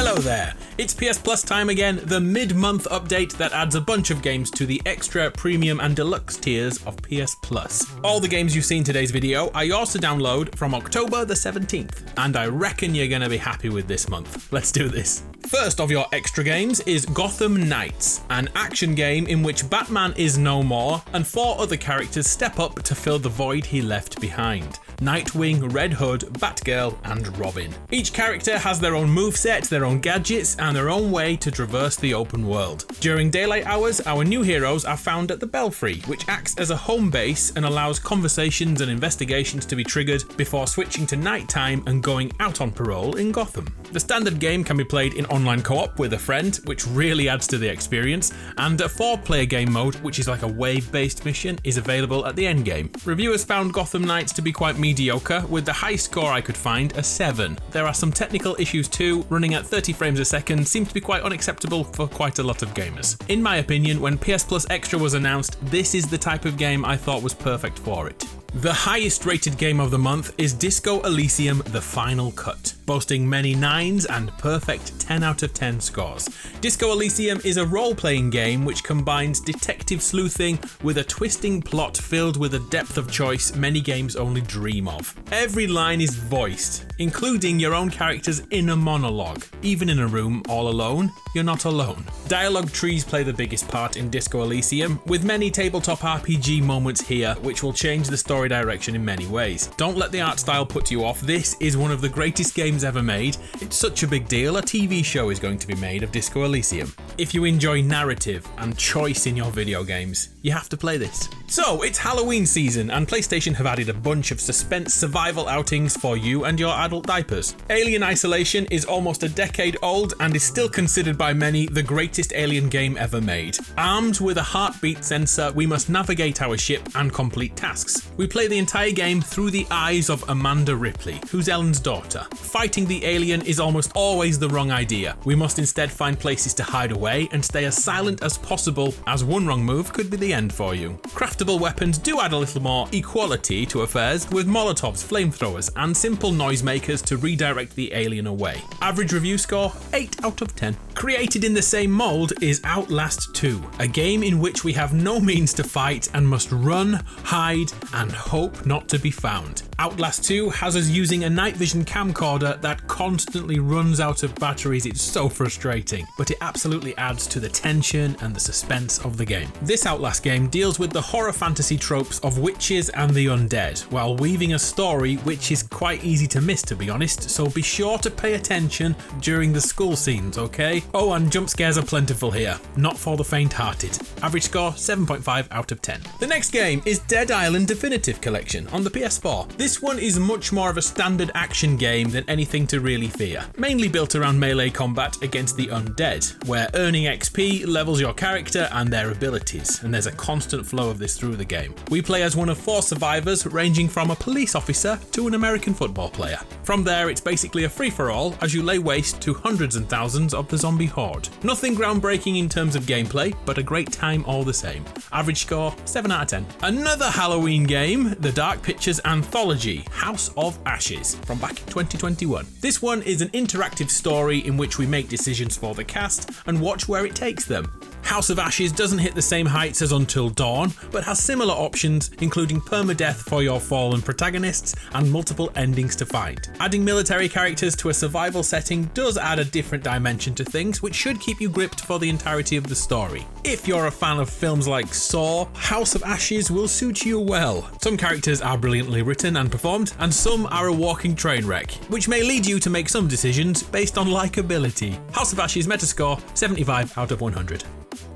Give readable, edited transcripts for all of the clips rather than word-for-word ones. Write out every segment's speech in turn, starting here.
Hello there, it's PSPlus time again, the mid-month update that adds a bunch of games to the extra, premium and deluxe tiers of PSPlus. All the games you see in today's video are yours to download from October the 17th, and I reckon you're going to be happy with this month. Let's do this. First of your extra games is Gotham Knights, an action game in which Batman is no more and 4 other characters step up to fill the void he left behind. Nightwing, Red Hood, Batgirl and Robin. Each character has their own moveset, their own gadgets and their own way to traverse the open world. During daylight hours, our new heroes are found at the Belfry, which acts as a home base and allows conversations and investigations to be triggered before switching to nighttime and going out on parole in Gotham. The standard game can be played in online co-op with a friend, which really adds to the experience, and a 4-player game mode, which is like a wave-based mission, is available at the end game. Reviewers found Gotham Knights to be quite mediocre, with the highest score I could find a 7. There are some technical issues too, running at 30 frames a second seems to be quite unacceptable for quite a lot of gamers. In my opinion, when PSPlus Extra was announced, this is the type of game I thought was perfect for it. The highest rated game of the month is Disco Elysium The Final Cut, boasting many 9s and perfect 10 out of 10 scores. Disco Elysium is a role-playing game which combines detective sleuthing with a twisting plot filled with a depth of choice many games only dream of. Every line is voiced, including your own character's inner monologue. Even in a room all alone, you're not alone. Dialogue trees play the biggest part in Disco Elysium, with many tabletop RPG moments here which will change the story direction in many ways. Don't let the art style put you off, this is one of the greatest games ever made. It's such a big deal, a TV show is going to be made of Disco Elysium. If you enjoy narrative and choice in your video games, you have to play this. So, it's Halloween season and PlayStation have added a bunch of suspense survival outings for you and your adult diapers. Alien Isolation is almost a decade old and is still considered by many the greatest alien game ever made. Armed with a heartbeat sensor, we must navigate our ship and complete tasks. We play the entire game through the eyes of Amanda Ripley, who's Ellen's daughter. Fighting the alien is almost always the wrong idea. We must instead find places to hide away and stay as silent as possible, as one wrong move could be the end for you. Craftable weapons do add a little more equality to affairs, with Molotovs, flamethrowers and simple noisemakers to redirect the alien away. Average review score 8 out of 10. Created in the same mold is Outlast 2, a game in which we have no means to fight and must run, hide and hope not to be found. Outlast 2 has us using a night vision camcorder that constantly runs out of batteries. It's so frustrating, but it absolutely adds to the tension and the suspense of the game. This Outlast game deals with the horror fantasy tropes of witches and the undead, while weaving a story which is quite easy to miss, to be honest, so be sure to pay attention during the school scenes, okay? Oh, and jump scares are plentiful here, not for the faint-hearted. Average score 7.5 out of 10. The next game is Dead Island Definitive Collection on the PS4. This one is much more of a standard action game than anything to really fear, mainly built around melee combat against the undead, where earning XP levels your character and their abilities, and there's a constant flow of this through the game. We play as one of 4 survivors, ranging from a police officer to an American football player. From there, it's basically a free-for-all as you lay waste to hundreds and thousands of the zombie horde. Nothing groundbreaking in terms of gameplay, but a great time all the same. Average score 7 out of 10. Another Halloween game, the Dark Pictures Anthology, House of Ashes, from back in 2021. This one is an interactive story in which we make decisions for the cast and watch where it takes them. House of Ashes doesn't hit the same heights as Until Dawn, but has similar options, including permadeath for your fallen protagonists and multiple endings to find. Adding military characters to a survival setting does add a different dimension to things, which should keep you gripped for the entirety of the story. If you're a fan of films like Saw, House of Ashes will suit you well. Some characters are brilliantly written and performed, and some are a walking train wreck, which may lead you to make some decisions based on likability. House of Ashes Metascore 75 out of 100.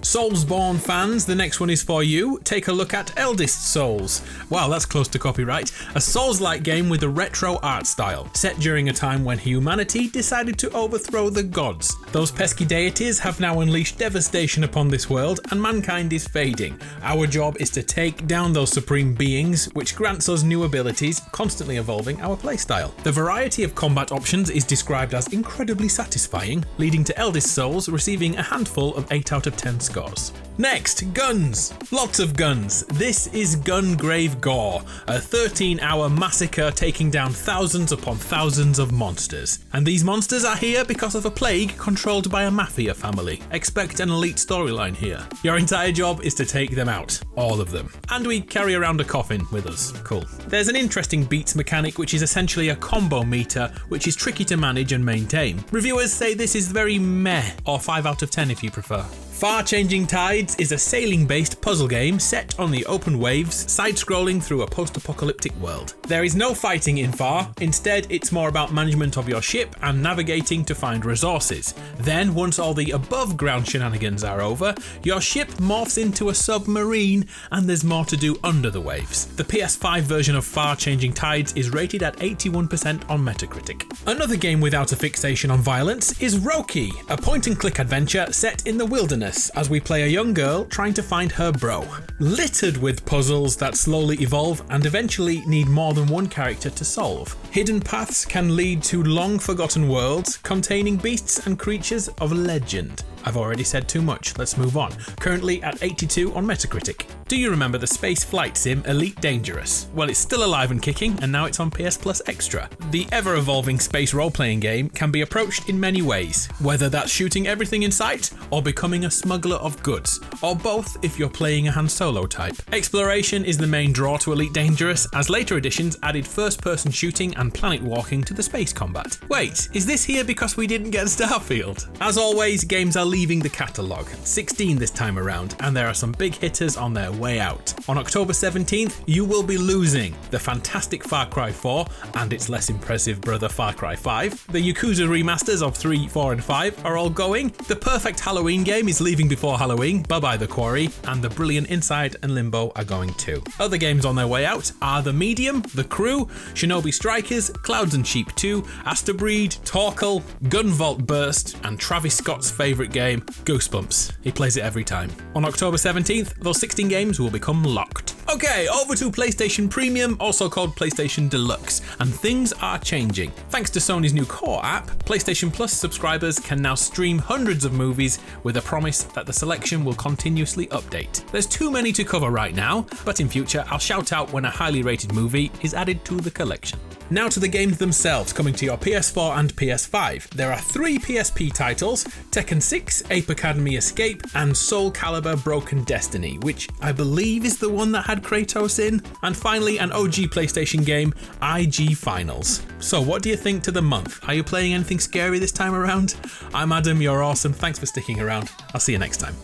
Soulsborne fans, the next one is for you. Take a look at Eldest Souls. Wow, that's close to copyright. A Souls-like game with a retro art style, set during a time when humanity decided to overthrow the gods. Those pesky deities have now unleashed devastation upon this world and mankind is fading. Our job is to take down those supreme beings, which grants us new abilities, constantly evolving our playstyle. The variety of combat options is described as incredibly satisfying, leading to Eldest Souls receiving a handful of 8 out of 10 scores. scores. Next, guns. Lots of guns. This is Gungrave G.O.R.E, a 13-hour massacre taking down thousands upon thousands of monsters. And these monsters are here because of a plague controlled by a mafia family. Expect an elite storyline here. Your entire job is to take them out. All of them. And we carry around a coffin with us. Cool. There's an interesting beats mechanic which is essentially a combo meter which is tricky to manage and maintain. Reviewers say this is very meh, or 5 out of 10 if you prefer. Far Changing Tides is a sailing-based puzzle game set on the open waves, side-scrolling through a post-apocalyptic world. There is no fighting in Far, instead it's more about management of your ship and navigating to find resources. Then, once all the above-ground shenanigans are over, your ship morphs into a submarine and there's more to do under the waves. The PS5 version of Far Changing Tides is rated at 81% on Metacritic. Another game without a fixation on violence is Röki, a point-and-click adventure set in the wilderness as we play a young girl trying to find her bro. Littered with puzzles that slowly evolve and eventually need more than one character to solve. Hidden paths can lead to long-forgotten worlds containing beasts and creatures of legend. I've already said too much, let's move on. Currently at 82 on Metacritic. Do you remember the space flight sim Elite Dangerous? Well, it's still alive and kicking, and now it's on PSPlus Extra. The ever-evolving space role-playing game can be approached in many ways, whether that's shooting everything in sight, or becoming a smuggler of goods, or both if you're playing a Han Solo type. Exploration is the main draw to Elite Dangerous, as later editions added first-person shooting and planet walking to the space combat. Wait, is this here because we didn't get Starfield? As always, games are leaving the catalogue, 16 this time around, and there are some big hitters on their way out. On October 17th, you will be losing the fantastic Far Cry 4 and its less impressive brother Far Cry 5. The Yakuza remasters of 3, 4 and 5 are all going. The perfect Halloween game is leaving before Halloween, bye-bye the Quarry, and the brilliant Inside and Limbo are going too. Other games on their way out are The Medium, The Crew, Shinobi Strikers, Clouds and Sheep 2, Asterbreed, Torkel, Gunvolt Burst, and Travis Scott's favourite game, Goosebumps. He plays it every time. On October 17th, those 16 games will become locked. Okay, over to PlayStation Premium, also called PlayStation Deluxe, and things are changing. Thanks to Sony's new Core app, PlayStation Plus subscribers can now stream hundreds of movies with a promise that the selection will continuously update. There's too many to cover right now, but in future I'll shout out when a highly rated movie is added to the collection. Now to the games themselves coming to your PS4 and PS5. There are 3 PSP titles, Tekken 6, Ape Academy Escape, and SoulCalibur Broken Destiny, which I believe is the one that had Kratos in. And finally, an OG PlayStation game, IG Finals. So what do you think to the month? Are you playing anything scary this time around? I'm Adam, you're awesome, thanks for sticking around. I'll see you next time.